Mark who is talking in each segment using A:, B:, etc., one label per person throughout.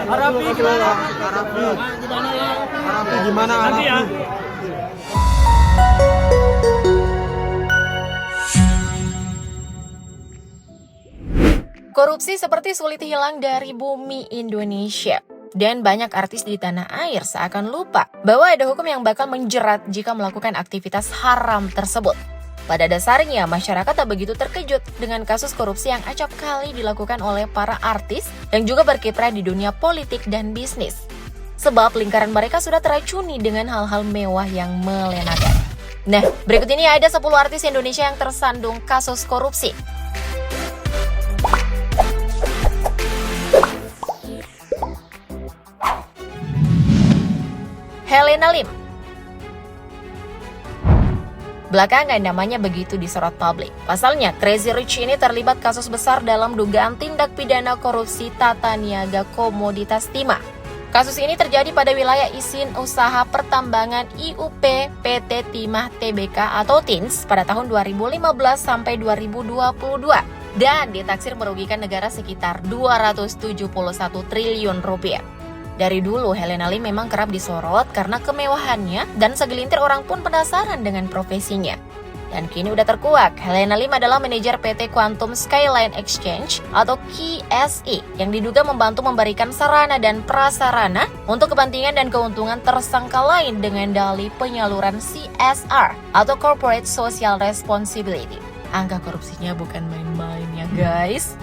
A: Arafi gimana?
B: Arafi gimana Arafi?
C: Korupsi seperti sulit hilang dari bumi Indonesia. Dan banyak artis di tanah air seakan lupa bahwa ada hukum yang bakal menjerat jika melakukan aktivitas haram tersebut. Pada dasarnya, masyarakat tak begitu terkejut dengan kasus korupsi yang acap kali dilakukan oleh para artis yang juga berkiprah di dunia politik dan bisnis. Sebab lingkaran mereka sudah teracuni dengan hal-hal mewah yang melenakan. Nah, berikut ini ada 10 artis Indonesia yang tersandung kasus korupsi. Helena Lim. Belakangan namanya begitu disorot publik. Pasalnya, Crazy Rich ini terlibat kasus besar dalam dugaan tindak pidana korupsi tata niaga komoditas timah. Kasus ini terjadi pada wilayah izin usaha pertambangan IUP PT Timah Tbk atau TINS pada tahun 2015 sampai 2022 dan ditaksir merugikan negara sekitar 271 triliun rupiah. Dari dulu, Helena Lim memang kerap disorot karena kemewahannya dan segelintir orang pun penasaran dengan profesinya. Dan kini udah terkuak, Helena Lim adalah manajer PT Quantum Skyline Exchange atau QSE yang diduga membantu memberikan sarana dan prasarana untuk kepentingan dan keuntungan tersangka lain dengan dalih penyaluran CSR atau Corporate Social Responsibility. Angka korupsinya bukan main-main ya guys.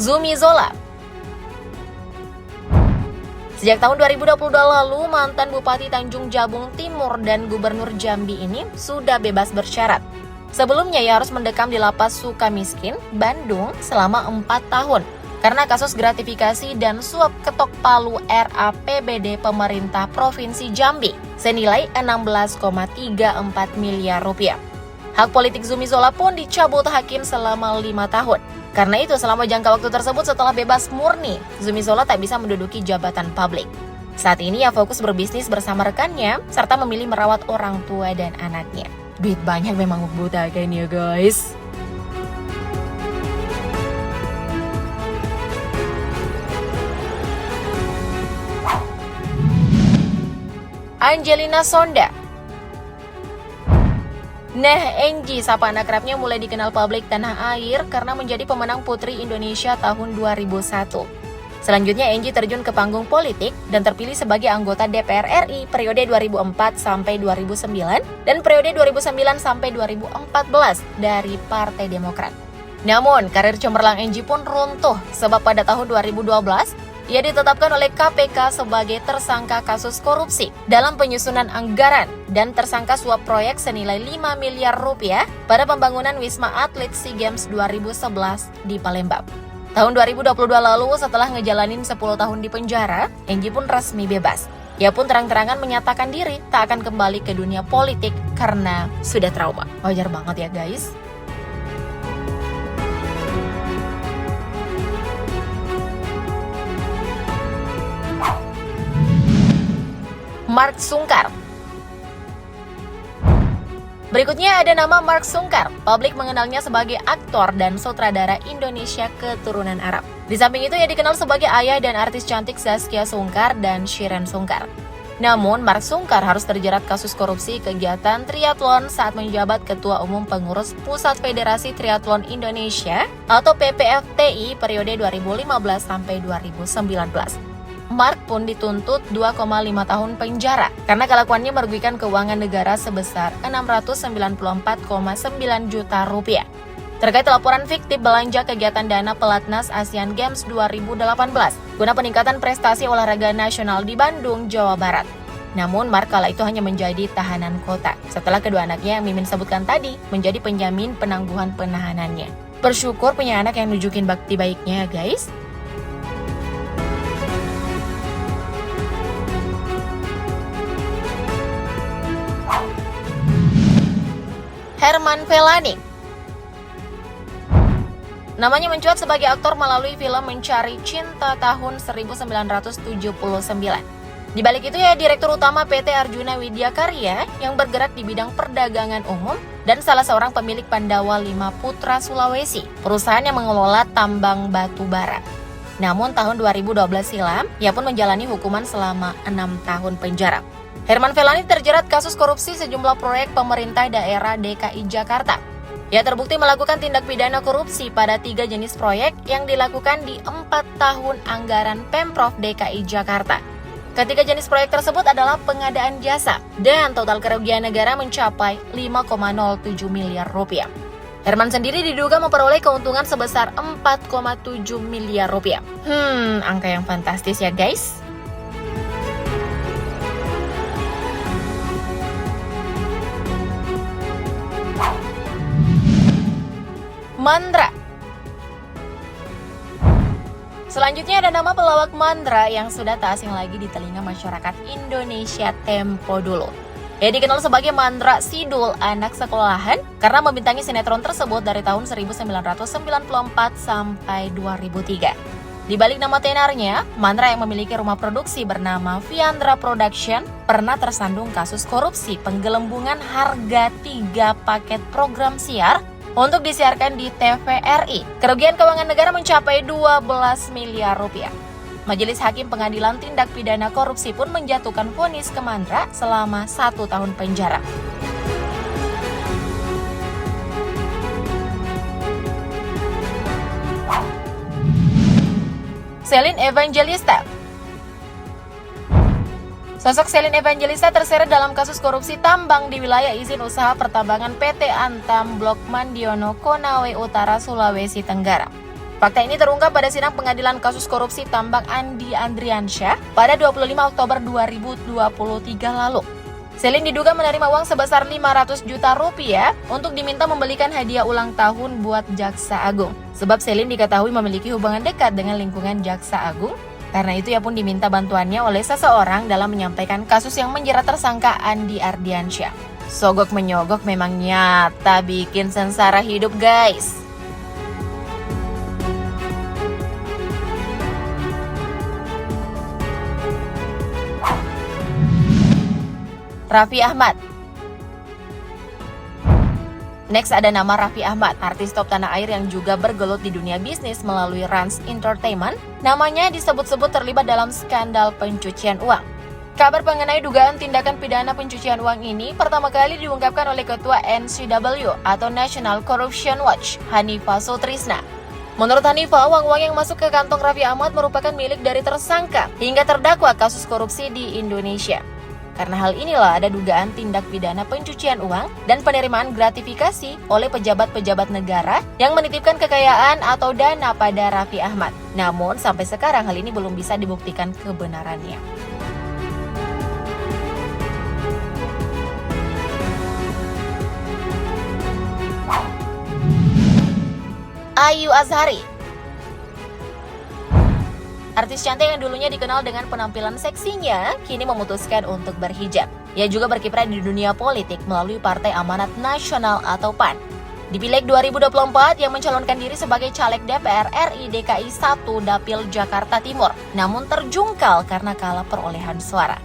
C: Zumi Zola. Sejak tahun 2022 lalu, mantan Bupati Tanjung Jabung Timur dan Gubernur Jambi ini sudah bebas bersyarat. Sebelumnya ia harus mendekam di Lapas Sukamiskin, Bandung selama 4 tahun karena kasus gratifikasi dan suap ketok palu RAPBD pemerintah Provinsi Jambi senilai 16,34 miliar rupiah. Hak politik Zumi Zola pun dicabut hakim selama 5 tahun. Karena itu, selama jangka waktu tersebut setelah bebas murni, Zumi Zola tak bisa menduduki jabatan publik. Saat ini ia fokus berbisnis bersama rekannya, serta memilih merawat orang tua dan anaknya. Duit banyak memang buta kan ya guys. Angelina Sonda. Nah, Angie, sapa anak akrabnya mulai dikenal publik tanah air karena menjadi pemenang Putri Indonesia tahun 2001. Selanjutnya, Angie terjun ke panggung politik dan terpilih sebagai anggota DPR RI periode 2004 sampai 2009 dan periode 2009 sampai 2014 dari Partai Demokrat. Namun, karir cemerlang Angie pun runtuh sebab pada tahun 2012 ia ditetapkan oleh KPK sebagai tersangka kasus korupsi dalam penyusunan anggaran dan tersangka suap proyek senilai 5 miliar rupiah pada pembangunan Wisma Atlet SEA Games 2011 di Palembang. Tahun 2022 lalu, setelah ngejalanin 10 tahun di penjara, Angie pun resmi bebas. Ia pun terang-terangan menyatakan diri tak akan kembali ke dunia politik karena sudah trauma. Wajar banget ya guys. Mark Sungkar. Berikutnya ada nama Mark Sungkar. Publik mengenalnya sebagai aktor dan sutradara Indonesia keturunan Arab. Di samping itu ia dikenal sebagai ayah dan artis cantik Zaskia Sungkar dan Shiren Sungkar. Namun, Mark Sungkar harus terjerat kasus korupsi kegiatan triathlon saat menjabat Ketua Umum Pengurus Pusat Federasi Triathlon Indonesia atau PPFTI periode 2015 sampai 2019. Mark pun dituntut 2,5 tahun penjara karena kelakuannya merugikan keuangan negara sebesar 694,9 juta rupiah. Terkait laporan fiktif belanja kegiatan dana pelatnas Asian Games 2018 guna peningkatan prestasi olahraga nasional di Bandung, Jawa Barat. Namun Mark kala itu hanya menjadi tahanan kota setelah kedua anaknya yang Mimin sebutkan tadi menjadi penjamin penangguhan penahanannya. Bersyukur punya anak yang nunjukin bakti baiknya guys. Herman Felani. Namanya mencuat sebagai aktor melalui film Mencari Cinta tahun 1979. Di balik itu ya, Direktur Utama PT Arjuna Widya Karya yang bergerak di bidang perdagangan umum dan salah seorang pemilik Pandawa 5 Putra Sulawesi, perusahaan yang mengelola tambang batu bara. Namun tahun 2012 silam, ia pun menjalani hukuman selama 6 tahun penjara. Herman Felani terjerat kasus korupsi sejumlah proyek pemerintah daerah DKI Jakarta. Ia terbukti melakukan tindak pidana korupsi pada 3 jenis proyek yang dilakukan di 4 tahun anggaran Pemprov DKI Jakarta. Ketiga jenis proyek tersebut adalah pengadaan jasa dan total kerugian negara mencapai 5,07 miliar rupiah. Herman sendiri diduga memperoleh keuntungan sebesar 4,7 miliar rupiah. Angka yang fantastis ya guys. Mandra. Selanjutnya ada nama pelawak Mandra yang sudah tak asing lagi di telinga masyarakat Indonesia tempo dulu. Ia dikenal sebagai Mandra Sidul, anak sekolahan, karena membintangi sinetron tersebut dari tahun 1994 sampai 2003. Di balik nama tenarnya, Mandra yang memiliki rumah produksi bernama Viandra Production pernah tersandung kasus korupsi penggelembungan harga 3 paket program siar untuk disiarkan di TVRI. Kerugian keuangan negara mencapai 12 miliar rupiah. Majelis Hakim Pengadilan Tindak Pidana Korupsi pun menjatuhkan vonis ke Mandra selama 1 tahun penjara. Celine Evangelista. Sosok Celine Evangelista terseret dalam kasus korupsi tambang di wilayah izin usaha pertambangan PT Antam Blok Mandiono, Konawe Utara, Sulawesi Tenggara. Fakta ini terungkap pada sidang pengadilan kasus korupsi tambang Andi Andriansyah pada 25 Oktober 2023 lalu. Celine diduga menerima uang sebesar 500 juta rupiah untuk diminta membelikan hadiah ulang tahun buat Jaksa Agung. Sebab Celine diketahui memiliki hubungan dekat dengan lingkungan Jaksa Agung. Karena itu ia pun diminta bantuannya oleh seseorang dalam menyampaikan kasus yang menjerat tersangka Andi Ardiansyah. Sogok menyogok memang nyata bikin sengsara hidup guys. Raffi Ahmad. Next ada nama Raffi Ahmad, artis top tanah air yang juga bergelut di dunia bisnis melalui Rans Entertainment. Namanya disebut-sebut terlibat dalam skandal pencucian uang. Kabar mengenai dugaan tindakan pidana pencucian uang ini pertama kali diungkapkan oleh Ketua NCW atau National Corruption Watch, Hanifah Sutrisna. Menurut Hanifah, uang-uang yang masuk ke kantong Raffi Ahmad merupakan milik dari tersangka hingga terdakwa kasus korupsi di Indonesia. Karena hal inilah ada dugaan tindak pidana pencucian uang dan penerimaan gratifikasi oleh pejabat-pejabat negara yang menitipkan kekayaan atau dana pada Raffi Ahmad. Namun sampai sekarang hal ini belum bisa dibuktikan kebenarannya. Ayu Azhari. Artis cantik yang dulunya dikenal dengan penampilan seksinya, kini memutuskan untuk berhijab. Ia juga berkiprah di dunia politik melalui Partai Amanat Nasional atau PAN. Di Pileg 2024, ia mencalonkan diri sebagai caleg DPR RI DKI 1 Dapil Jakarta Timur, namun terjungkal karena kalah perolehan suara.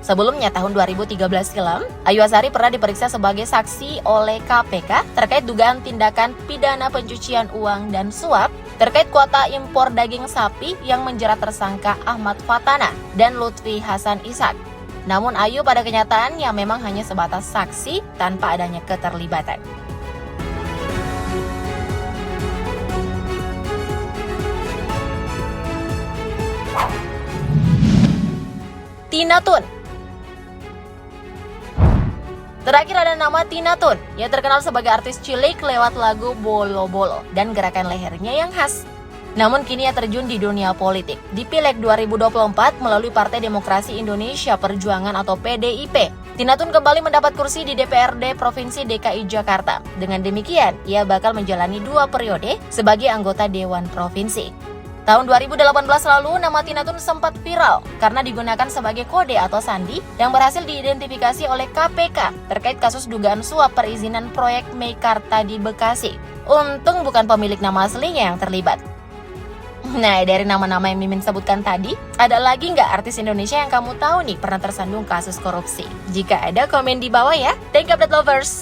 C: Sebelumnya tahun 2013 silam, Ayu Azhari pernah diperiksa sebagai saksi oleh KPK terkait dugaan tindakan pidana pencucian uang dan suap terkait kuota impor daging sapi yang menjerat tersangka Ahmad Fatana dan Lutfi Hasan Ishak. Namun Ayu pada kenyataannya memang hanya sebatas saksi tanpa adanya keterlibatan. Tina Toon. Terakhir ada nama Tina Toon. Ia terkenal sebagai artis cilik lewat lagu Bolo Bolo dan gerakan lehernya yang khas. Namun kini ia terjun di dunia politik. Di Pileg 2024 melalui Partai Demokrasi Indonesia Perjuangan atau PDIP, Tina Toon kembali mendapat kursi di DPRD Provinsi DKI Jakarta. Dengan demikian, ia bakal menjalani 2 periode sebagai anggota Dewan Provinsi. Tahun 2018 lalu, nama Tina Toon sempat viral karena digunakan sebagai kode atau sandi yang berhasil diidentifikasi oleh KPK terkait kasus dugaan suap perizinan proyek Meikarta di Bekasi. Untung bukan pemilik nama aslinya yang terlibat. Nah, dari nama-nama yang Mimin sebutkan tadi, ada lagi nggak artis Indonesia yang kamu tahu nih pernah tersandung kasus korupsi? Jika ada, komen di bawah ya. Thank you, update lovers!